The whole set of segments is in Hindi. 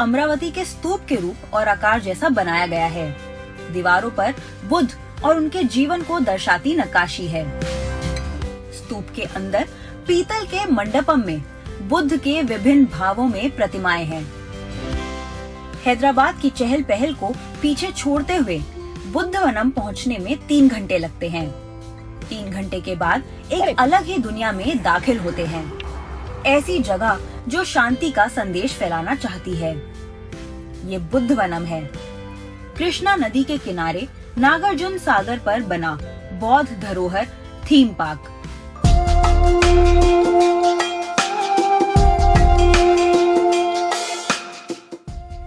अमरावती के स्तूप के रूप और आकार जैसा बनाया गया है। दीवारों पर बुद्ध और उनके जीवन को दर्शाती नक्काशी है। स्तूप के अंदर पीतल के मंडपम में बुद्ध के विभिन्न भावों में प्रतिमाएं हैं। हैदराबाद की चहल पहल को पीछे छोड़ते हुए बुद्धवनम पहुंचने में 3 घंटे लगते हैं। 3 घंटे के बाद एक अलग ही दुनिया में दाखिल होते हैं। ऐसी जगह जो शांति का संदेश फैलाना चाहती है। ये बुद्धवनम है। कृष्णा नदी के किनारे नागार्जुन सागर पर बना बौद्ध धरोहर थीम पार्क।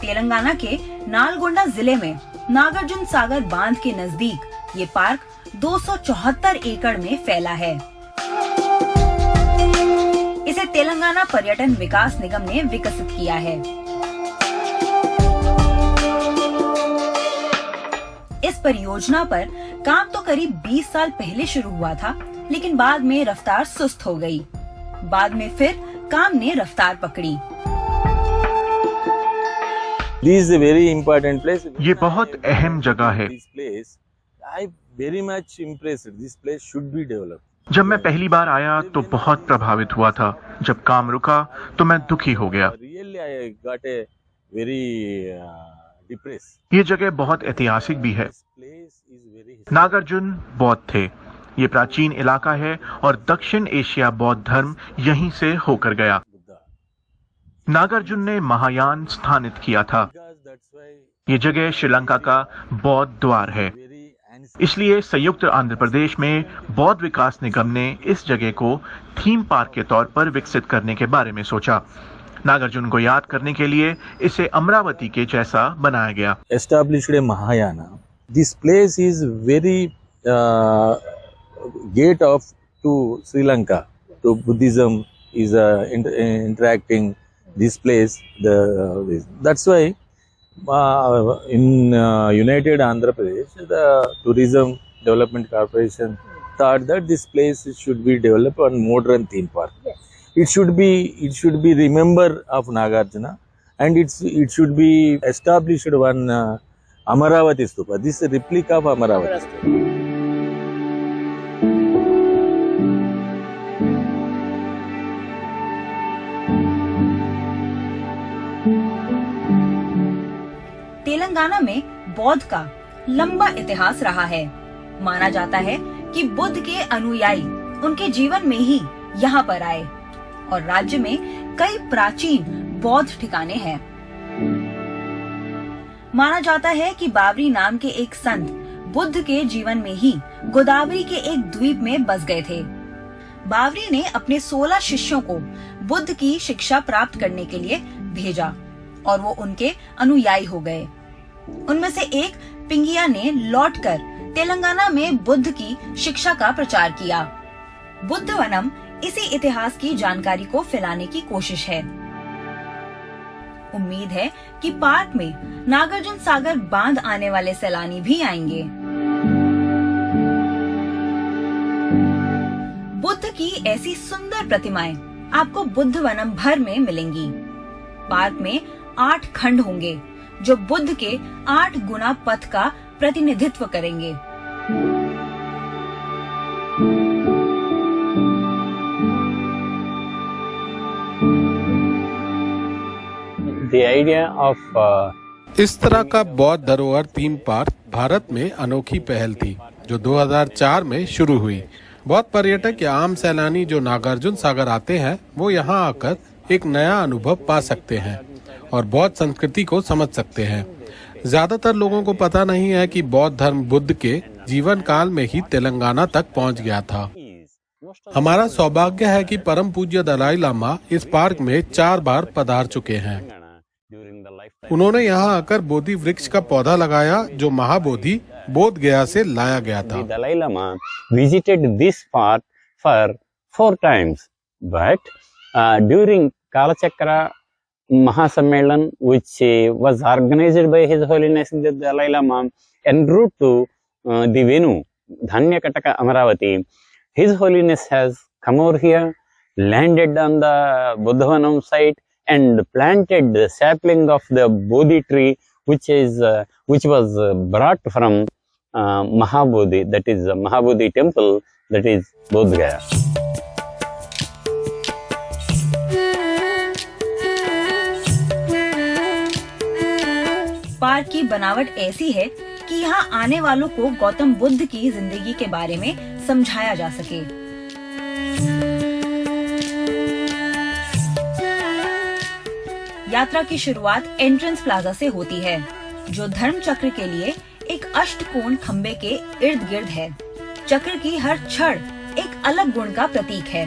तेलंगाना के नालगोंडा जिले में नागार्जुन सागर बांध के नजदीक ये पार्क 274 एकड़ में फैला है। इसे तेलंगाना पर्यटन विकास निगम ने विकसित किया है। इस परियोजना पर काम तो करीब 20 साल पहले शुरू हुआ था, लेकिन बाद में रफ्तार सुस्त हो गई। बाद में फिर काम ने रफ्तार पकड़ी। This is a very important place. ये बहुत अहम जगह है। This place, I very much impressed. This place should be developed. जब मैं पहली बार आया तो बहुत प्रभावित हुआ था। जब काम रुका तो मैं दुखी हो गया। Really, I got a very depressed. ये जगह बहुत ऐतिहासिक भी है। This place is very. Nagarjuna बौद्ध थे। ये प्राचीन इलाका है और दक्षिण एशिया बौद्ध धर्म यहीं से होकर गया। नागार्जुन ने महायान स्थानित किया था। ये जगह श्रीलंका का बौद्ध द्वार है। इसलिए संयुक्त आंध्र प्रदेश में बौद्ध विकास निगम ने इस जगह को थीम पार्क के तौर पर विकसित करने के बारे में सोचा। नागार्जुन को याद करने के लिए इसे अमरावती के जैसा बनाया गया। Established a Mahayana. This place is very gate of to Sri Lanka. To Buddhism is interacting. This place, that's why in United Andhra Pradesh, the Tourism Development Corporation thought that this place should be developed on modern theme park. Yes. It should be remember of Nagarjuna, and it should be established one Amaravati Stupa. This is a replica of Amaravati Stupa. Telangana में बौद्ध का लंबा इतिहास रहा है। माना जाता है कि बुद्ध के अनुयायी उनके जीवन में ही यहाँ पर आए और राज्य में कई प्राचीन बौद्ध ठिकाने हैं। माना जाता है कि बावरी नाम के एक संत बुद्ध के जीवन में ही गोदावरी के एक द्वीप में बस गए थे। बावरी ने अपने 16 शिष्यों को बुद्ध की शिक्षा प्राप्त करने के लिए भेजा और वो उनके अनुयायी हो गए। उनमें से एक पिंगिया ने लौटकर तेलंगाना में बुद्ध की शिक्षा का प्रचार किया। बुद्धवनम इसी इतिहास की जानकारी को फैलाने की कोशिश है। उम्मीद है कि पार्क में नागार्जुन सागर बांध आने वाले सैलानी भी आएंगे। बुद्ध की ऐसी सुंदर प्रतिमाएं आपको बुद्धवनम भर में मिलेंगी। पार्क में 8 खंड होंगे जो बुद्ध के 8 गुना पथ का प्रतिनिधित्व करेंगे। The idea of इस तरह का बौद्ध धरोहर थीम पार्क भारत में अनोखी पहल थी जो 2004 में शुरू हुई। बौद्ध पर्यटक या आम सैलानी जो नागार्जुन सागर आते हैं वो यहाँ आकर एक नया अनुभव पा सकते हैं और बौद्ध संस्कृति को समझ सकते हैं। ज्यादातर लोगों को पता नहीं है कि बौद्ध धर्म बुद्ध के जीवन काल में ही तेलंगाना तक पहुंच गया था। हमारा सौभाग्य है कि परम पूज्य दलाई लामा इस पार्क में 4 बार पधार चुके हैं। उन्होंने यहाँ आकर बोधि वृक्ष का पौधा लगाया जो महाबोधि बोध गया से लाया गया था। Dalai Lama visited this park for 4 times, but during Kalachakra Mahasammelan, which was organized by His Holiness the Dalai Lama en route to the venue Dhanyakataka Amaravati, His Holiness has come over here, landed on the Buddhavanam site and planted the sapling of the Bodhi tree, which was brought from Mahabodhi, that is Mahabodhi temple, that is Bodh Gaya. Park की बनावट ऐसी है कि यहाँ आने वालों को गौतम बुद्ध की जिंदगी के बारे में समझाया जा सके। यात्रा की शुरुआत एंट्रेंस प्लाजा से होती है, जो धर्म चक्र के लिए एक अष्टकोण खंबे के इर्द गिर्द है। चक्र की हर छड़ एक अलग गुण का प्रतीक है।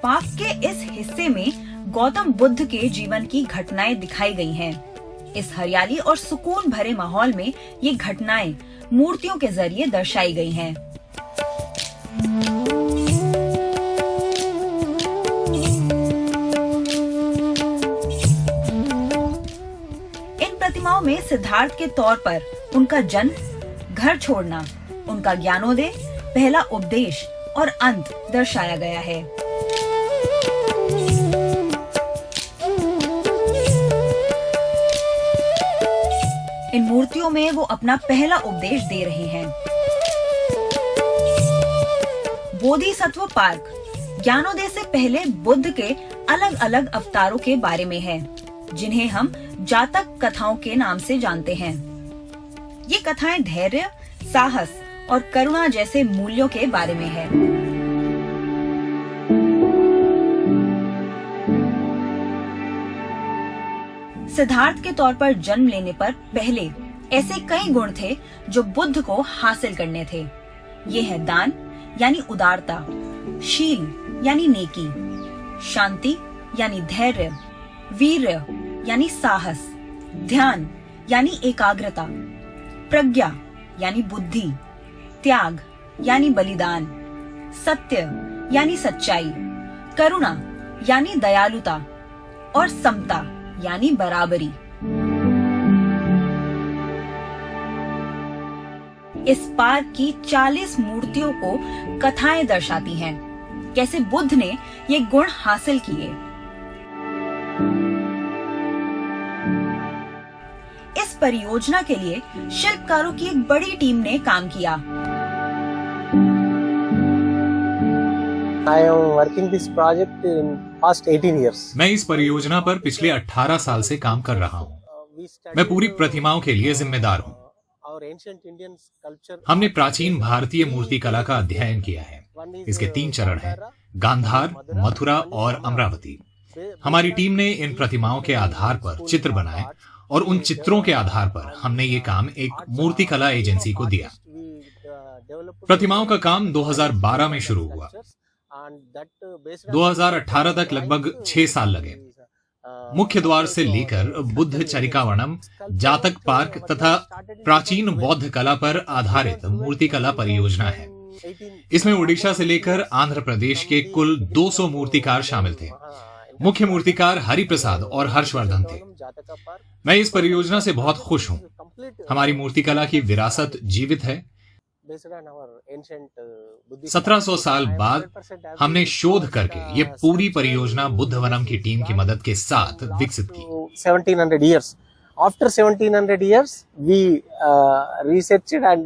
पार्क के इस हिस्से में गौतम बुद्ध के जीवन की घटनाएं दिखाई गई हैं। इस हरियाली और सुकून भरे माहौल में ये घटनाएं मूर्तियों के जरिए दर्शाई गई हैं। इन प्रतिमाओं में सिद्धार्थ के तौर पर उनका जन्म, घर छोड़ना, उनका ज्ञानोदय, पहला उपदेश और अंत दर्शाया गया है। इन मूर्तियों में वो अपना पहला उपदेश दे रहे हैं। बोधिसत्व पार्क ज्ञानोदय से पहले बुद्ध के अलग अलग अवतारों के बारे में है, जिन्हें हम जातक कथाओं के नाम से जानते हैं। ये कथाएं धैर्य, साहस और करुणा जैसे मूल्यों के बारे में है। सिद्धार्थ के तौर पर जन्म लेने पर पहले ऐसे कई गुण थे जो बुद्ध को हासिल करने थे। ये है दान यानी उदारता, शील यानी नेकी, शांति यानी धैर्य, वीर्य यानी साहस, ध्यान यानी एकाग्रता, प्रज्ञा यानी बुद्धि, त्याग यानी बलिदान, सत्य यानी सच्चाई, करुणा यानी दयालुता और समता यानी बराबरी। इस पार्क की 40 मूर्तियों को कथाएं दर्शाती हैं, कैसे बुद्ध ने ये गुण हासिल किए। इस परियोजना के लिए शिल्पकारों की एक बड़ी टीम ने काम किया। I am working this project in past 18 years. मैं इस परियोजना पर पिछले 18 साल से काम कर रहा हूँ। मैं पूरी प्रतिमाओं के लिए जिम्मेदार हूँ। हमने प्राचीन भारतीय मूर्ति कला का अध्ययन किया है। इसके 3 चरण हैं: गांधार, मथुरा और अमरावती। हमारी टीम ने इन प्रतिमाओं के आधार पर चित्र बनाए और उन चित्रों के आधार पर हमने ये काम एक मूर्ति कला एजेंसी को दिया। प्रतिमाओं का काम 2012 में शुरू हुआ। 2018 तक लगभग 6 साल लगे। मुख्य द्वार से लेकर बुद्ध चरिकावर्णम, जातक पार्क तथा प्राचीन बौद्ध कला पर आधारित मूर्ति कला परियोजना है। इसमें उड़ीसा से लेकर आंध्र प्रदेश के कुल 200 मूर्तिकार शामिल थे। मुख्य मूर्तिकार हरिप्रसाद और हर्षवर्धन थे। मैं इस परियोजना से बहुत खुश हूँ। हमारी मूर्तिकला की विरासत जीवित है। 1700 साल बाद हमने शोध करके ये पूरी परियोजना बुद्धवनम की टीम की मदद के साथ विकसित की। 1700 years. After 1700 years, we researched and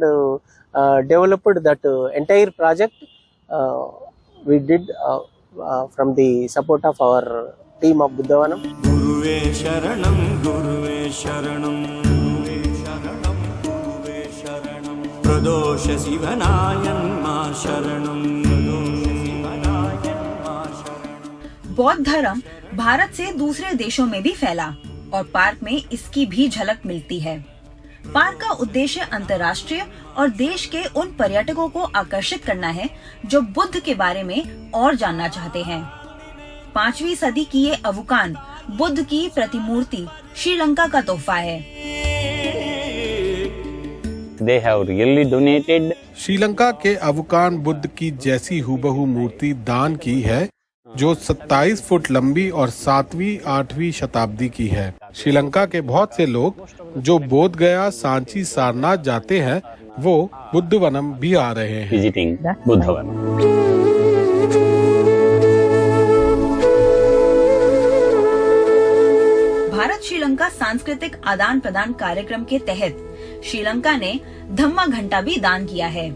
developed that entire project. We did from the support of our team of Buddhavanam. Guruve Sharanam, Guruve Sharanam, Guruve Sharanam, Guruve Sharanam. Pradosha Sivanayan Ma Sharanam, Pradosha Sivanayan Ma Sharanam. बौद्ध धर्म भारत से दूसरे देशों में भी फैला और पार्क में इसकी भी झलक मिलती है। पार्क का उद्देश्य अंतर्राष्ट्रीय और देश के उन पर्यटकों को आकर्षित करना है जो बुद्ध के बारे में और जानना चाहते हैं। 5वीं सदी की ये अवुकान बुद्ध की प्रतिमूर्ति श्रीलंका का तोहफा है। They have really donated. Sri Lanka के अवुकान बुद्ध की जैसी हूबहू मूर्ति दान की है, जो 27 फुट लंबी और 7वीं 8वीं शताब्दी की है। श्रीलंका के बहुत से लोग जो बोध गया, सांची, सारनाथ जाते हैं, वो बुद्धवनम भी आ रहे हैं। visiting Buddhavan. भारत श्रीलंका सांस्कृतिक आदान प्रदान कार्यक्रम के तहत श्रीलंका ने धम्मा घंटा भी दान किया है।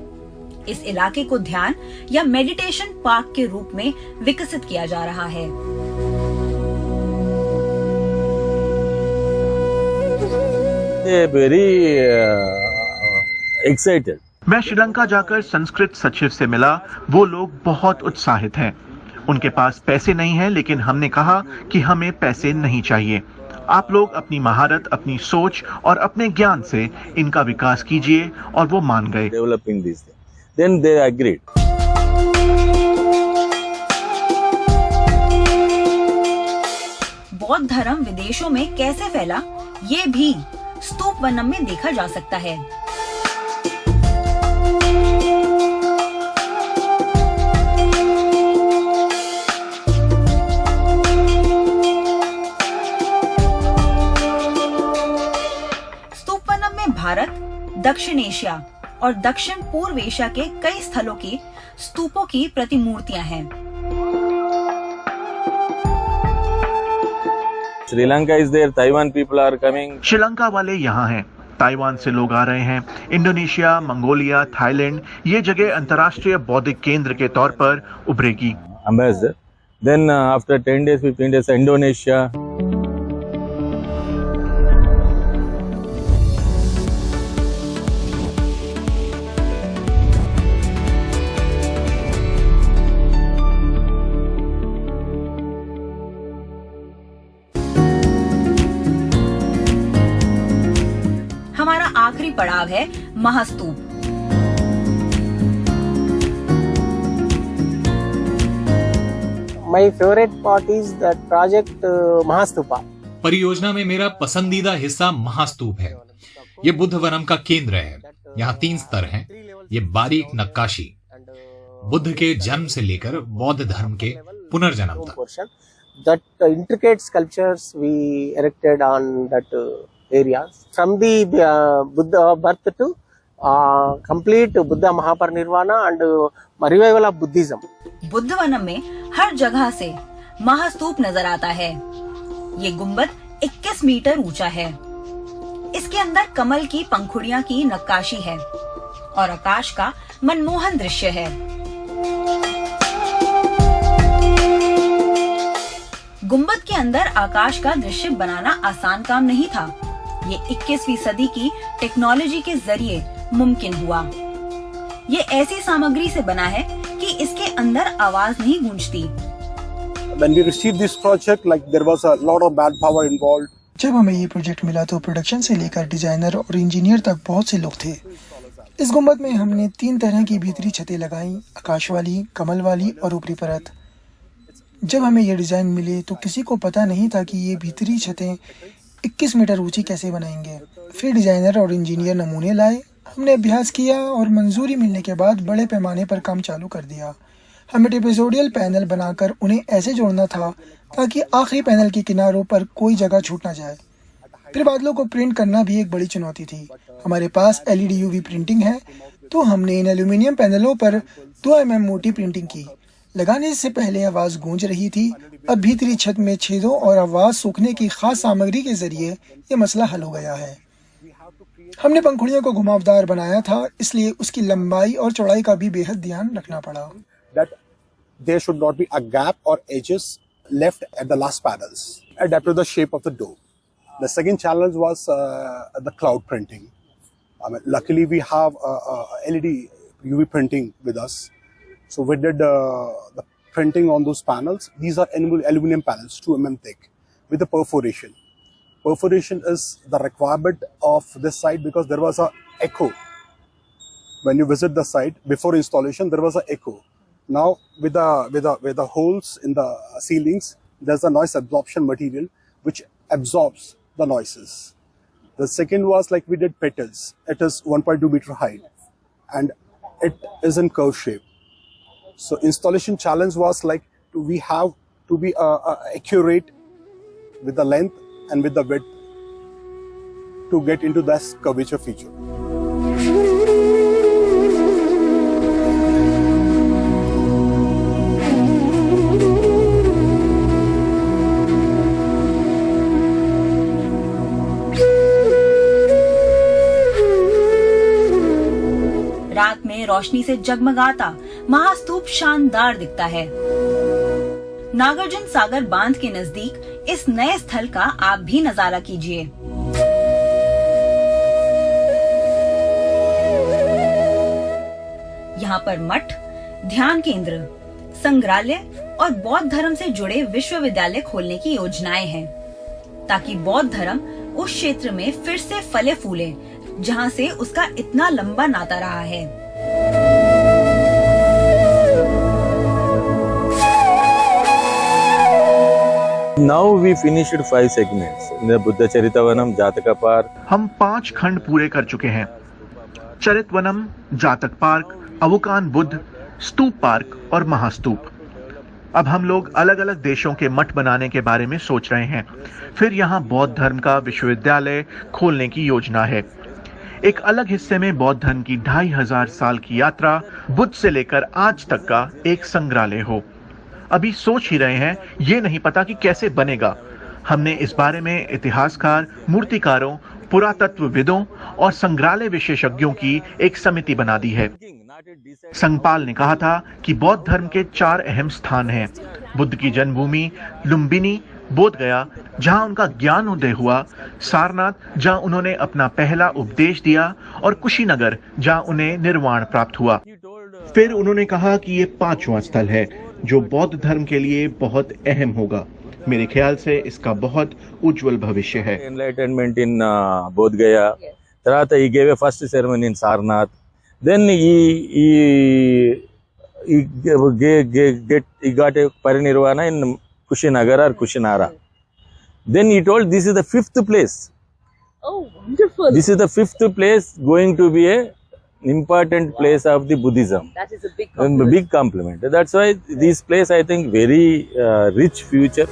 इस इलाके को ध्यान या मेडिटेशन पार्क के रूप में विकसित किया जा रहा है। Very excited. मैं श्रीलंका जाकर संस्कृत सचिव से मिला। वो लोग बहुत उत्साहित हैं। उनके पास पैसे नहीं हैं, लेकिन हमने कहा कि हमें पैसे नहीं चाहिए। आप लोग अपनी महारत, अपनी सोच और अपने ज्ञान से इनका विकास कीजिए, और वो मान गए। Developing this thing. Then they agreed. बौद्ध धर्म विदेशों में कैसे फैला, ये भी स्तूप वनम में देखा जा सकता है। स्तूप वनम में भारत, दक्षिण एशिया और दक्षिण पूर्व एशिया के कई स्थलों की स्तूपों की प्रतिमूर्तियां हैं। Sri Lanka is there. Taiwan people are coming. Sri Lanka वाले यहाँ हैं, ताइवान से लोग आ रहे हैं, इंडोनेशिया, मंगोलिया, थाईलैंड, ये जगह अंतर्राष्ट्रीय बौद्धिक केंद्र के तौर पर उभरेगी। Ambassador. Then after 10 days, 15 days, Indonesia. हमारा आखिरी पड़ाव है महास्तूप। My favorite part is that project Mahastupa. परियोजना में मेरा पसंदीदा हिस्सा महास्तूप है। ये बुद्ध वनम का केंद्र है। यहाँ 3 स्तर हैं। ये बारीक नक्काशी बुद्ध के जन्म से लेकर बौद्ध धर्म के पुनर्जन्म तक। That intricate sculptures we erected on that areas from the Buddha birth to complete Buddha Mahaparinirvana and revival of Buddhism. Buddha वनम में हर जगह से महास्तूप नजर आता है। ये गुम्बद 21 मीटर ऊंचा है। इसके अंदर कमल की पंखुड़ियां की नक्काशी है और आकाश का मनमोहन दृश्य है। गुम्बद के अंदर आकाश का दृश्य बनाना आसान काम नहीं था। ये 21वीं सदी की टेक्नोलॉजी के जरिए मुमकिन हुआ। ये ऐसी सामग्री से बना है कि इसके अंदर आवाज नहीं गूंजती। When we received this project, like there was a lot of manpower involved. जब हमें ये प्रोजेक्ट मिला तो प्रोडक्शन से लेकर डिजाइनर और इंजीनियर तक बहुत से लोग थे। इस गुम्बद में हमने 3 तरह की भीतरी छतें लगाई, आकाश वाली, कमल वाली और ऊपरी परत। जब हमें ये डिजाइन मिले तो किसी को पता नहीं था कि ये भीतरी छतें 21 मीटर ऊंची कैसे बनाएंगे। फिर डिजाइनर और इंजीनियर नमूने लाए, हमने अभ्यास किया और मंजूरी मिलने के बाद बड़े पैमाने पर काम चालू कर दिया। हमें ट्रेपेजोइडल पैनल बनाकर उन्हें ऐसे जोड़ना था ताकि आखिरी पैनल के किनारों पर कोई जगह छूट ना जाए। फिर बादलों को प्रिंट करना भी एक बड़ी चुनौती थी। हमारे पास LED UV प्रिंटिंग है, तो हमने इन एल्यूमिनियम पैनलों पर 2 mm मोटी प्रिंटिंग की। लगाने से पहले आवाज गूंज रही थी। अब भीतरी छत में छेदों और आवाज सूखने की खास सामग्री के जरिए ये मसला हल हो गया है। हमने पंखुड़ियों को घुमावदार बनाया था, इसलिए उसकी लंबाई और चौड़ाई का भी बेहद ध्यान रखना पड़ा। That there should not be a gap or edges left at the last panels. Adapt to the shape of the dome. The second challenge was the cloud printing. Luckily, we have LED UV printing with us. So we did the printing on those panels. These are aluminum panels, 2 mm thick, with the perforation. Perforation is the requirement of this site because there was a echo. When you visit the site before installation, there was an echo. Now with the holes in the ceilings, there's a noise absorption material which absorbs the noises. The second was like we did petals. It is 1.2 meter height and it is in curve shape. So installation challenge was like we have to be accurate with the length and with the width to get into this curvature feature. में रोशनी से जगमगाता महास्तूप शानदार दिखता है। नागार्जुन सागर बांध के नजदीक इस नए स्थल का आप भी नजारा कीजिए। यहाँ पर मठ, ध्यान केंद्र, संग्रहालय और बौद्ध धर्म से जुड़े विश्वविद्यालय खोलने की योजनाएं हैं, ताकि बौद्ध धर्म उस क्षेत्र में फिर से फले फूले जहाँ से उसका इतना लंबा नाता रहा है। Now we finished 5 segments in the Buddha Charitavanam, Jataka Park. हम 5 खंड पूरे कर चुके हैं। चरितवनम, जातक पार्क, अवुकान बुद्ध, स्तूप पार्क और महास्तूप। अब हम लोग अलग अलग देशों के मठ बनाने के बारे में सोच रहे हैं। फिर यहाँ बौद्ध धर्म का विश्वविद्यालय खोलने की योजना है। एक अलग हिस्से में बौद्ध धर्म की 2500 साल की यात्रा, बुद्ध से लेकर आज तक का एक संग्रहालय हो। अभी सोच ही रहे हैं, ये नहीं पता कि कैसे बनेगा। हमने इस बारे में इतिहासकार, मूर्तिकारों, पुरातत्वविदों और संग्रहालय विशेषज्ञों की एक समिति बना दी है। संगपाल ने कहा था कि बौद्ध धर्म के 4 अहम स्थान हैं। बुद्ध की जन्मभूमि लुम्बिनी, बोधगया जहां उनका ज्ञानोदय हुआ, सारनाथ जहां उन्होंने अपना पहला उपदेश दिया और कुशीनगर जहां उन्हें निर्वाण प्राप्त हुआ। फिर उन्होंने कहा कि ये 5वां स्थल है जो बौद्ध धर्म के लिए बहुत अहम होगा। मेरे ख्याल से इसका बहुत उज्जवल भविष्य है। Enlightenment in Bodh Gaya. Tarata he gave a first ceremony in Sarnath. Then he got a parinirvana in Kushinagar or Kushinara. Then he told this is the 5th place. Oh, wonderful. This is the 5th place going to be a important place of the Buddhism. That is a big compliment. Big compliment. That's why this place I think very rich future.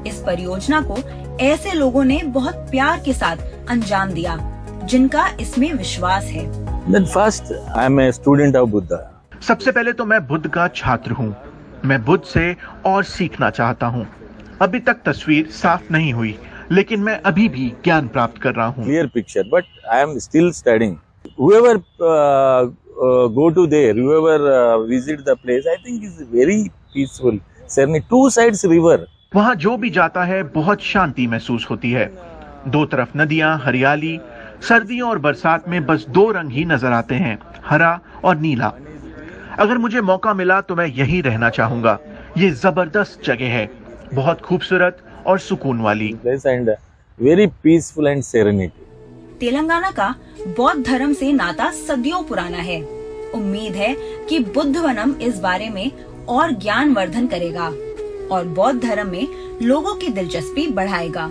इस परियोजना को ऐसे लोगों ने बहुत प्यार के साथ अंजाम दिया जिनका इसमें विश्वास है। Then first I am a student of Buddha. सबसे पहले तो मैं बुद्ध का छात्र हूँ। मैं बुद्ध से और सीखना चाहता हूँ। अभी तक तस्वीर साफ नहीं हुई, लेकिन मैं अभी भी ज्ञान प्राप्त कर रहा हूँ। Clear picture, but I am still studying. Whoever go to there, whoever visit the place, I think is very peaceful. Certainly, 2 sides river. वहाँ जो भी जाता है बहुत शांति महसूस होती है। 2 तरफ नदियाँ, हरियाली। सर्दियों और बरसात में बस 2 रंग ही नजर आते हैं, हरा और नीला। अगर मुझे मौका मिला तो मैं यहीं रहना चाहूंगा। ये जबरदस्त जगह है, बहुत खूबसूरत और सुकून वाली। Very peaceful and serenity. Telangana का बौद्ध धर्म से नाता सदियों पुराना है। उम्मीद है कि बुद्धवनम इस बारे में और ज्ञान वर्धन करेगा और बौद्ध धर्म में लोगों की दिलचस्पी बढ़ाएगा।